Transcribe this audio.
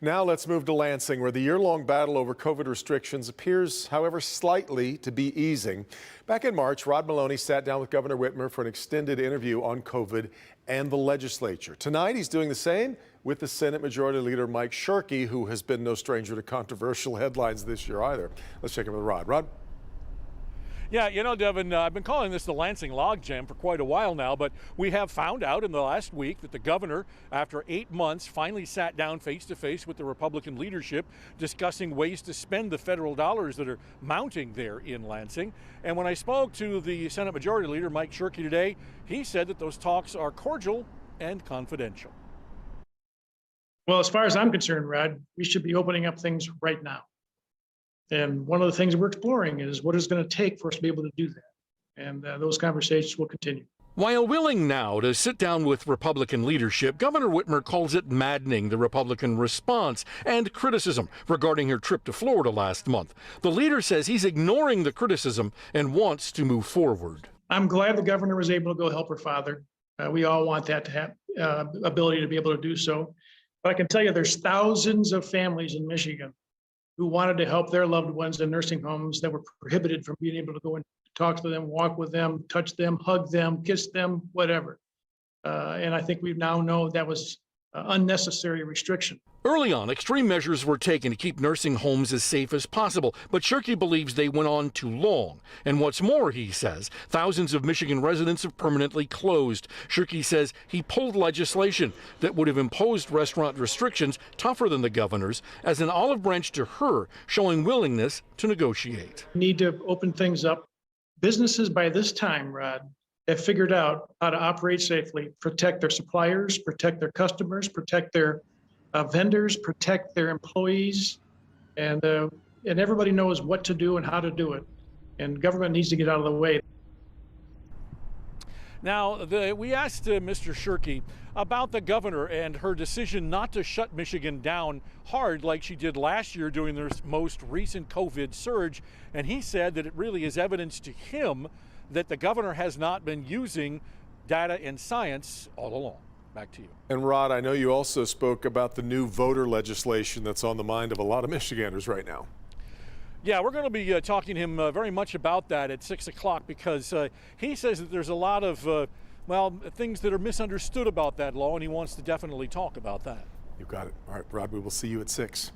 Now let's move to Lansing, where the year-long battle over COVID restrictions appears, however, slightly to be easing. Back in March, Rod Maloney sat down with Governor Whitmer for an extended interview on COVID and the legislature. Tonight, he's doing the same with the Senate Majority Leader Mike Shirkey, who has been no stranger to controversial headlines this year either. Let's check in with Rod. Rod? Yeah, you know, Devin, I've been calling this the Lansing logjam for quite a while now, but we have found out in the last week that the governor, after 8 months, finally sat down face-to-face with the Republican leadership discussing ways to spend the federal dollars that are mounting there in Lansing. And when I spoke to the Senate Majority Leader, Mike Shirkey, today, he said that those talks are cordial and confidential. Well, as far as I'm concerned, Rod, we should be opening up things right now. And one of the things we're exploring is what it's going to take for us to be able to do that. And those conversations will continue. While willing now to sit down with Republican leadership, Governor Whitmer calls it maddening, the Republican response and criticism regarding her trip to Florida last month. The leader says he's ignoring the criticism and wants to move forward. I'm glad the governor was able to go help her father. We all want that to have ability to be able to do so. But I can tell you there's thousands of families in Michigan who wanted to help their loved ones in nursing homes that were prohibited from being able to go and talk to them, walk with them, touch them, hug them, kiss them, whatever. And I think we now know that was unnecessary restriction. Early on, extreme measures were taken to keep nursing homes as safe as possible, but Shirkey believes they went on too long. And what's more, he says, thousands of Michigan residents have permanently closed. Shirkey says he pulled legislation that would have imposed restaurant restrictions tougher than the governor's as an olive branch to her, showing willingness to negotiate. We need to open things up. Businesses by this time, Rod, have figured out how to operate safely, protect their suppliers, protect their customers, protect their vendors, protect their employees, and everybody knows what to do and how to do it. And government needs to get out of the way. Now, we asked Mr. Shirkey about the governor and her decision not to shut Michigan down hard like she did last year during their most recent COVID surge, and he said that it really is evidence to him that the governor has not been using data and science all along. Back to you. And Rod, I know you also spoke about the new voter legislation that's on the mind of a lot of Michiganders right now. Yeah, we're going to be talking to him very much about that at 6 o'clock because he says that there's a lot of, things that are misunderstood about that law, and he wants to definitely talk about that. You got it. All right, Rod, we will see you at 6.